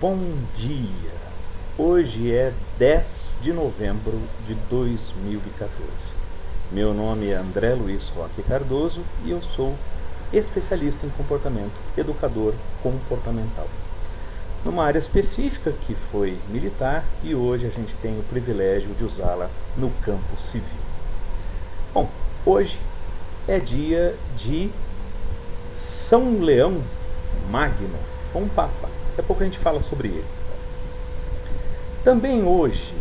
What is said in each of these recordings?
Bom dia! Hoje é 10 de novembro de 2014. Meu nome é André Luiz Roque Cardoso e eu sou especialista em comportamento, educador comportamental. Numa área específica que foi militar, e hoje a gente tem o privilégio de usá-la no campo civil. Bom, hoje é dia de São Leão Magno, um Papa. Daqui a pouco a gente fala sobre ele. Também hoje,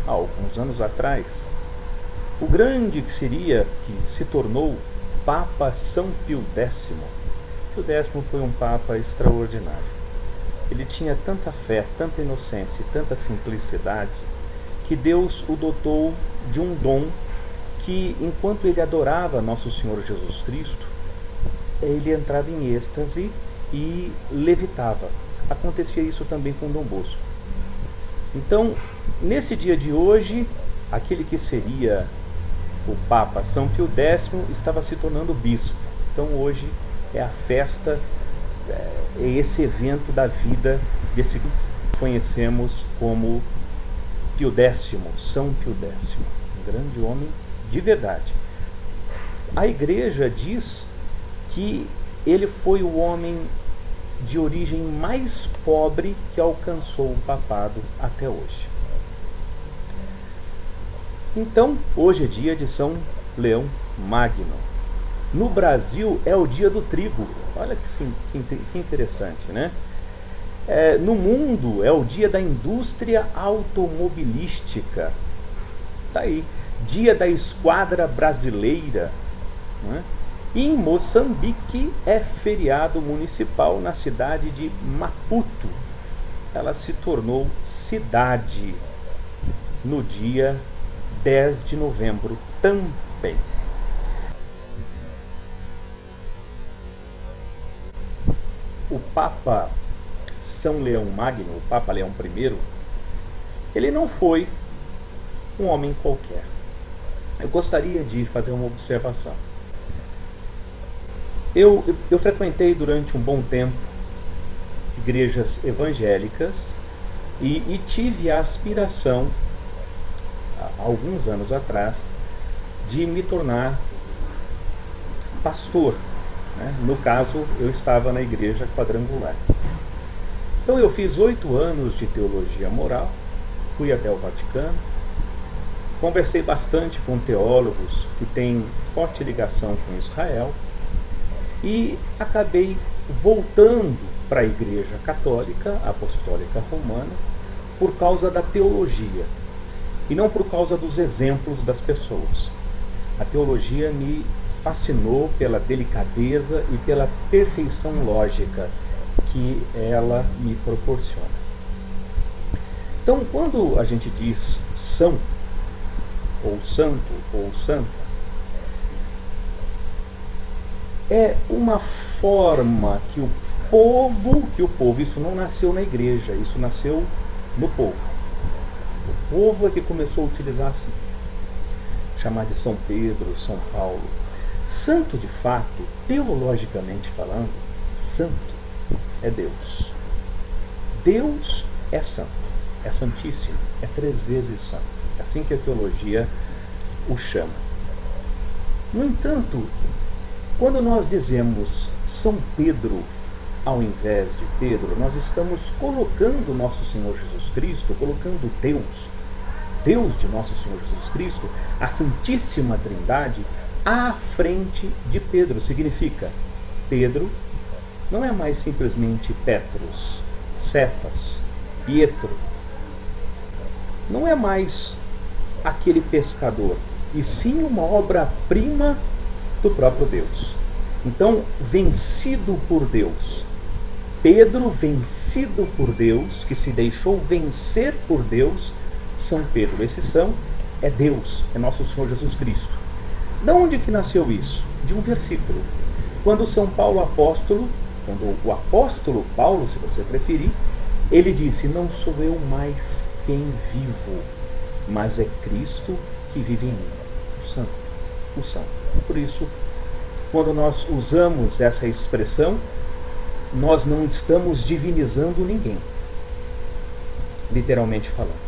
há alguns anos atrás, o grande que se tornou Papa São Pio X. Pio X foi um Papa extraordinário. Ele tinha tanta fé, tanta inocência e tanta simplicidade que Deus o dotou de um dom que, enquanto ele adorava Nosso Senhor Jesus Cristo, ele entrava em êxtase e levitava. Acontecia isso também com Dom Bosco. Então, nesse dia de hoje, aquele que seria o Papa São Pio X estava se tornando bispo. Então hoje é a festa, é esse evento da vida desse que conhecemos como Pio X, São Pio X, um grande homem de verdade. A igreja diz que ele foi o homem de origem mais pobre que alcançou o papado até hoje. Então, hoje é dia de São Leão Magno. No Brasil é o dia do trigo. Olha que interessante, né? No mundo é o dia da indústria automobilística. Tá aí. Dia da esquadra brasileira, né? E em Moçambique é feriado municipal na cidade de Maputo. Ela se tornou cidade no dia 10 de novembro também. O Papa São Leão Magno, o Papa Leão I, ele não foi um homem qualquer. Eu gostaria de fazer uma observação. Eu frequentei durante um bom tempo igrejas evangélicas e tive a aspiração, há alguns anos atrás, de me tornar pastor, né? No caso, eu estava na igreja quadrangular. Então eu fiz 8 anos de teologia moral, fui até o Vaticano, conversei bastante com teólogos que têm forte ligação com Israel, e acabei voltando para a Igreja Católica Apostólica Romana por causa da teologia e não por causa dos exemplos das pessoas. A teologia me fascinou pela delicadeza e pela perfeição lógica que ela me proporciona. Então, quando a gente diz são, ou santo, ou santa, é uma forma que o povo, isso não nasceu na igreja, isso nasceu no povo. O povo é que começou a utilizar assim, chamar de São Pedro, São Paulo. Santo, de fato, teologicamente falando, santo é Deus. Deus é santo, é santíssimo, é 3 vezes santo. É assim que a teologia o chama. No entanto, quando nós dizemos São Pedro ao invés de Pedro, nós estamos colocando nosso Senhor Jesus Cristo, colocando Deus de nosso Senhor Jesus Cristo, a Santíssima Trindade, à frente de Pedro. Significa, Pedro não é mais simplesmente Petros, Cefas, Pietro. Não é mais aquele pescador, e sim uma obra-prima do próprio Deus. Então, vencido por Deus, Pedro vencido por Deus, que se deixou vencer por Deus, São Pedro. Esse São é Deus, é nosso Senhor Jesus Cristo. De onde que nasceu isso? De um versículo. Quando o apóstolo Paulo, se você preferir, ele disse: não sou eu mais quem vivo, mas é Cristo que vive em mim. O Santo. Por isso, quando nós usamos essa expressão, nós não estamos divinizando ninguém. literalmente falando,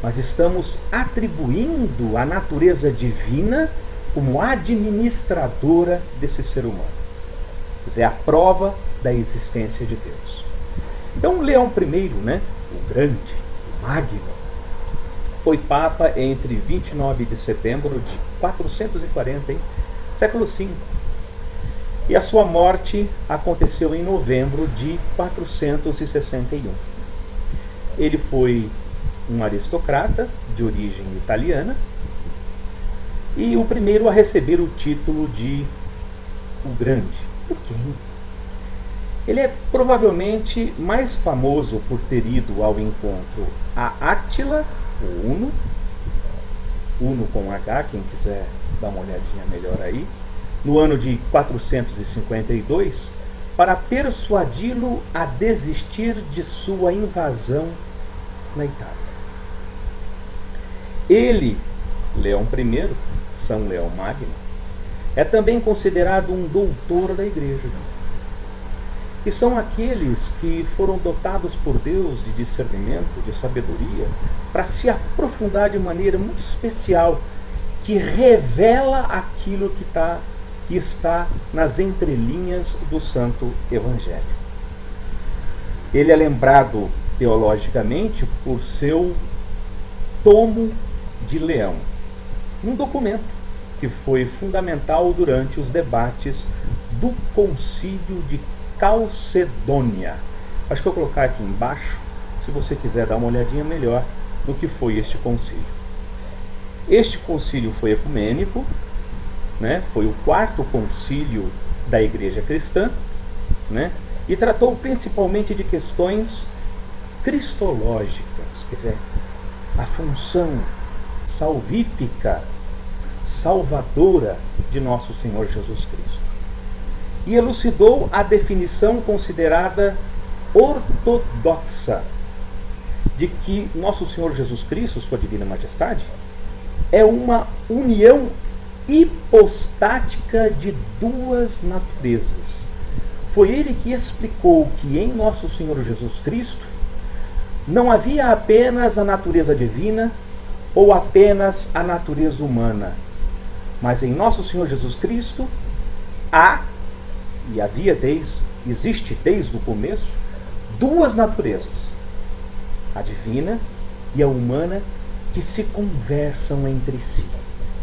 mas estamos atribuindo a natureza divina como administradora desse ser humano. Quer dizer, a prova da existência de Deus. Então, Leão I, né, o Grande, o Magno, foi Papa entre 29 de setembro de 440, século V. E a sua morte aconteceu em novembro de 461. Ele foi um aristocrata de origem italiana e o primeiro a receber o título de o Grande. Por quê? Ele é provavelmente mais famoso por ter ido ao encontro a Átila, o Uno com H, quem quiser dar uma olhadinha melhor aí, no ano de 452, para persuadi-lo a desistir de sua invasão na Itália. Ele, Leão I, São Leão Magno, é também considerado um doutor da Igreja, que são aqueles que foram dotados por Deus de discernimento, de sabedoria, para se aprofundar de maneira muito especial, que revela aquilo que está nas entrelinhas do Santo Evangelho. Ele é lembrado teologicamente por seu Tomo de Leão, um documento que foi fundamental durante os debates do Concílio de Calcedônia. Acho que eu vou colocar aqui embaixo, se você quiser dar uma olhadinha melhor no que foi este concílio. Este concílio foi ecumênico, né? Foi o quarto concílio da Igreja Cristã, né? E tratou principalmente de questões cristológicas, quer dizer, a função salvífica, salvadora de nosso Senhor Jesus Cristo. E elucidou a definição considerada ortodoxa de que nosso Senhor Jesus Cristo, Sua Divina Majestade, é uma união hipostática de duas naturezas. Foi ele que explicou que em nosso Senhor Jesus Cristo não havia apenas a natureza divina ou apenas a natureza humana, mas em nosso Senhor Jesus Cristo há, e existe desde o começo, duas naturezas, a divina e a humana, que se conversam entre si.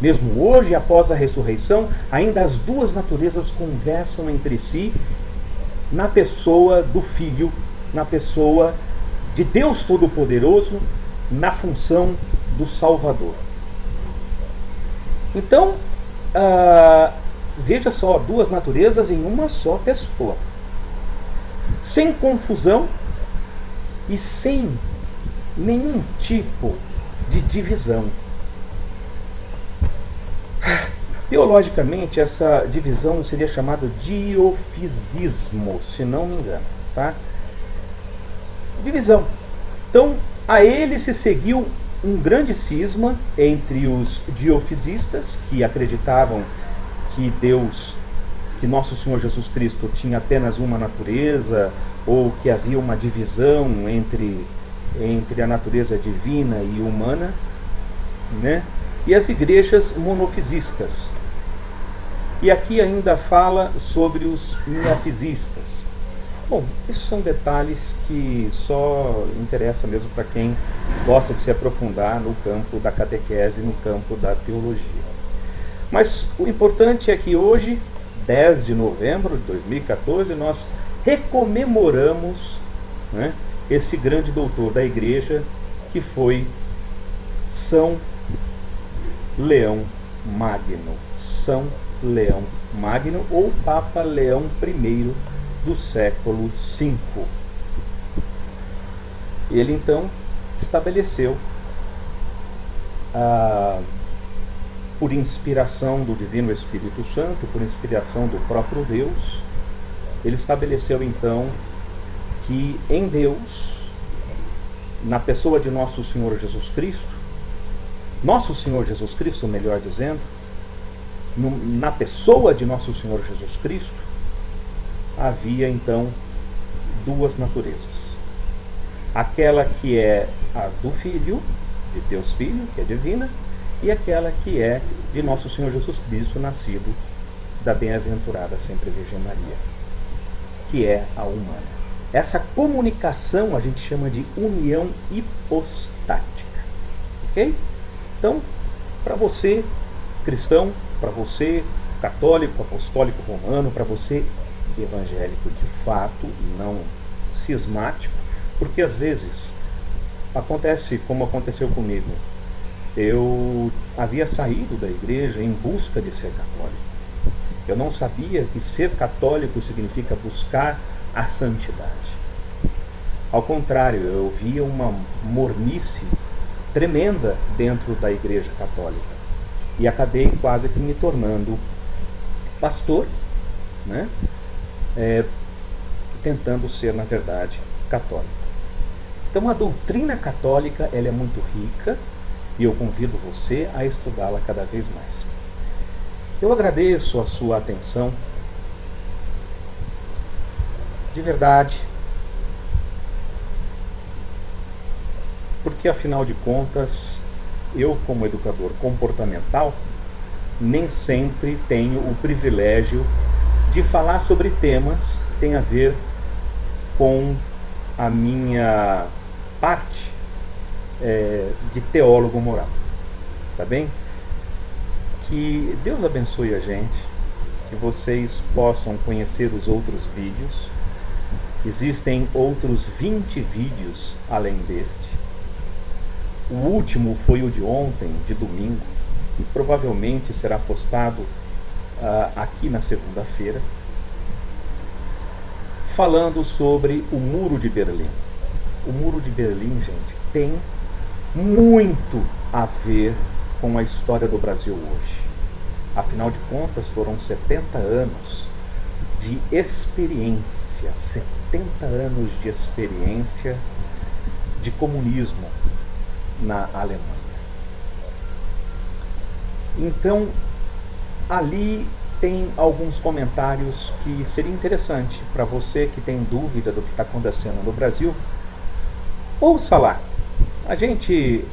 Mesmo hoje, após a ressurreição, ainda as duas naturezas conversam entre si na pessoa do Filho, na pessoa de Deus Todo-Poderoso, na função do Salvador. Então, veja só, duas naturezas em uma só pessoa, sem confusão e sem nenhum tipo de divisão. Teologicamente, essa divisão seria chamada diofisismo, se não me engano, tá? Divisão. Então, a ele se seguiu um grande cisma entre os diofisistas, que acreditavam que que nosso Senhor Jesus Cristo tinha apenas uma natureza, ou que havia uma divisão entre a natureza divina e humana, né? E as igrejas monofisistas. E aqui ainda fala sobre os miafisistas. Bom, esses são detalhes que só interessam mesmo para quem gosta de se aprofundar no campo da catequese, no campo da teologia. Mas o importante é que hoje, 10 de novembro de 2014, nós recomemoramos, né, esse grande doutor da Igreja, que foi São Leão Magno, São Leão Magno, ou Papa Leão I do século V. Ele então estabeleceu, por inspiração do Divino Espírito Santo, por inspiração do próprio Deus, ele estabeleceu então que em Deus, na pessoa de nosso Senhor Jesus Cristo, melhor dizendo, na pessoa de nosso Senhor Jesus Cristo, havia então duas naturezas. Aquela que é a do Filho, de Deus Filho, que é divina, e aquela que é de nosso Senhor Jesus Cristo, nascido da bem-aventurada sempre Virgem Maria, que é a humana. Essa comunicação a gente chama de união hipostática, ok? Então, para você cristão, para você católico, apostólico romano, para você evangélico de fato, não cismático, porque às vezes acontece como aconteceu comigo. Eu havia saído da igreja em busca de ser católico. Eu não sabia que ser católico significa buscar a santidade. Ao contrário, eu via uma mornice tremenda dentro da igreja católica. E acabei quase que me tornando pastor, né? Tentando ser, na verdade, católico. Então a doutrina católica ela é muito rica e eu convido você a estudá-la cada vez mais. Eu agradeço a sua atenção, de verdade, porque afinal de contas, eu como educador comportamental, nem sempre tenho o privilégio de falar sobre temas que têm a ver com a minha parte de teólogo moral, tá bem? Que Deus abençoe a gente, que vocês possam conhecer os outros vídeos. Existem outros 20 vídeos além deste. O último foi o de ontem, de domingo, e provavelmente será postado aqui na segunda-feira, falando sobre o Muro de Berlim. O Muro de Berlim, gente, tem muito a ver com a história do Brasil hoje. Afinal de contas, foram 70 anos de experiência, 70 anos de experiência de comunismo na Alemanha. Então, ali tem alguns comentários que seria interessante para você que tem dúvida do que está acontecendo no Brasil. Ouça lá.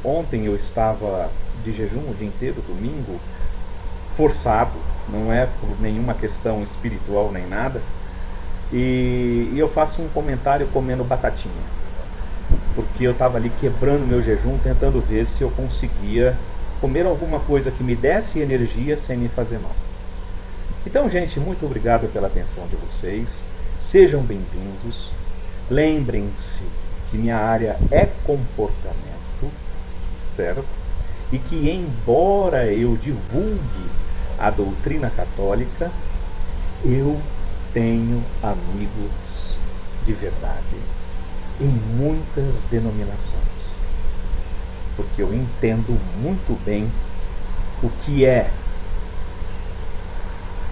Ontem eu estava de jejum o dia inteiro, domingo, forçado, não é por nenhuma questão espiritual nem nada, e eu faço um comentário comendo batatinha, porque eu estava ali quebrando meu jejum, tentando ver se eu conseguia comer alguma coisa que me desse energia sem me fazer mal. Então, gente, muito obrigado pela atenção de vocês, sejam bem-vindos, lembrem-se que minha área é comportamento, certo? E que embora eu divulgue a doutrina católica, eu tenho amigos de verdade em muitas denominações, porque eu entendo muito bem o que é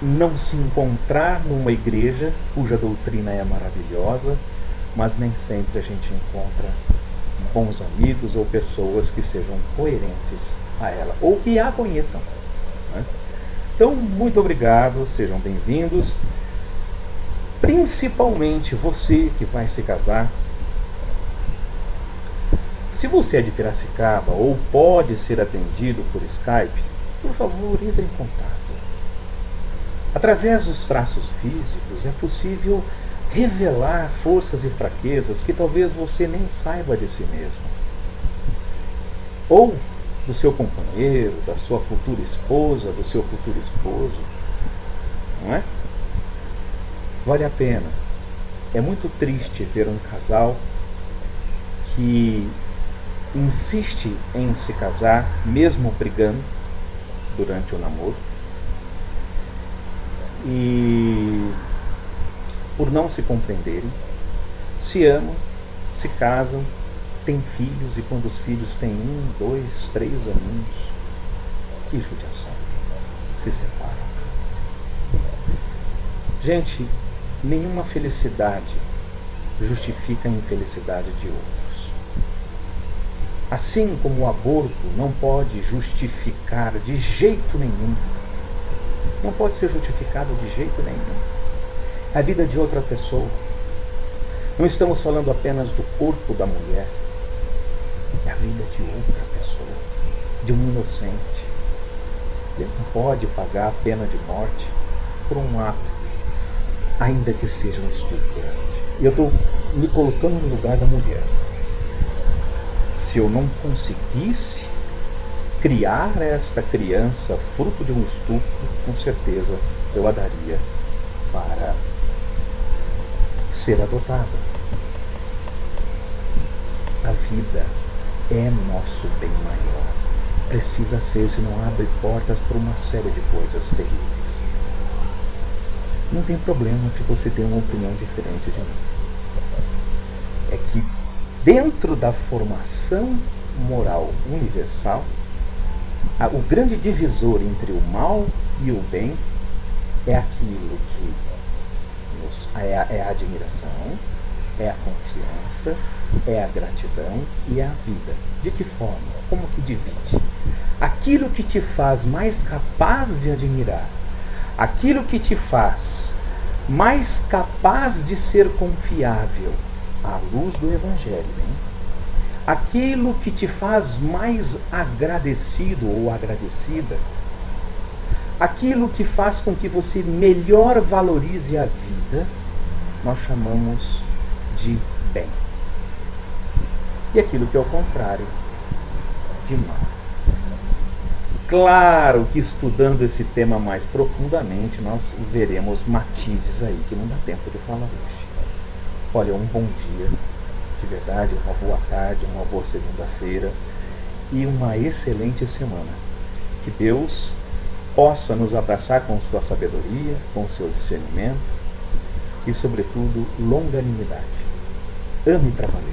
não se encontrar numa igreja cuja doutrina é maravilhosa, mas nem sempre a gente encontra bons amigos ou pessoas que sejam coerentes a ela, ou que a conheçam, né? Então, muito obrigado, sejam bem-vindos, principalmente você que vai se casar. Se você é de Piracicaba ou pode ser atendido por Skype, por favor, entre em contato. Através dos traços físicos é possível revelar forças e fraquezas que talvez você nem saiba de si mesmo, ou do seu companheiro, da sua futura esposa, do seu futuro esposo, não é? Vale a pena. É muito triste ver um casal que insiste em se casar, mesmo brigando durante o namoro, e por não se compreenderem, se amam, se casam, têm filhos, e quando os filhos têm 1, 2, 3 aninhos, que judiação, se separam. Gente, nenhuma felicidade justifica a infelicidade de outros. Assim como o aborto não pode justificar de jeito nenhum, não pode ser justificado de jeito nenhum a vida de outra pessoa. Não estamos falando apenas do corpo da mulher, é a vida de outra pessoa, de um inocente. Ele não pode pagar a pena de morte por um ato, ainda que seja um estupro. E eu estou me colocando no lugar da mulher. Se eu não conseguisse criar esta criança fruto de um estupro, com certeza eu a daria para ser adotada. A vida é nosso bem maior. Precisa ser, senão abre portas para uma série de coisas terríveis. Não tem problema se você tem uma opinião diferente de mim. É que dentro da formação moral universal, o grande divisor entre o mal e o bem é aquilo que é a admiração, é a confiança, é a gratidão e é a vida. De que forma? Como que divide? Aquilo que te faz mais capaz de admirar, aquilo que te faz mais capaz de ser confiável à luz do Evangelho, hein? Aquilo que te faz mais agradecido ou agradecida, aquilo que faz com que você melhor valorize a vida, nós chamamos de bem. E aquilo que é o contrário, de mal. Claro que estudando esse tema mais profundamente, nós veremos matizes aí que não dá tempo de falar hoje. Olha, um bom dia, de verdade, uma boa tarde, uma boa segunda-feira e uma excelente semana. Que Deus possa nos abraçar com sua sabedoria, com seu discernimento e, sobretudo, longanimidade. Ame para valer.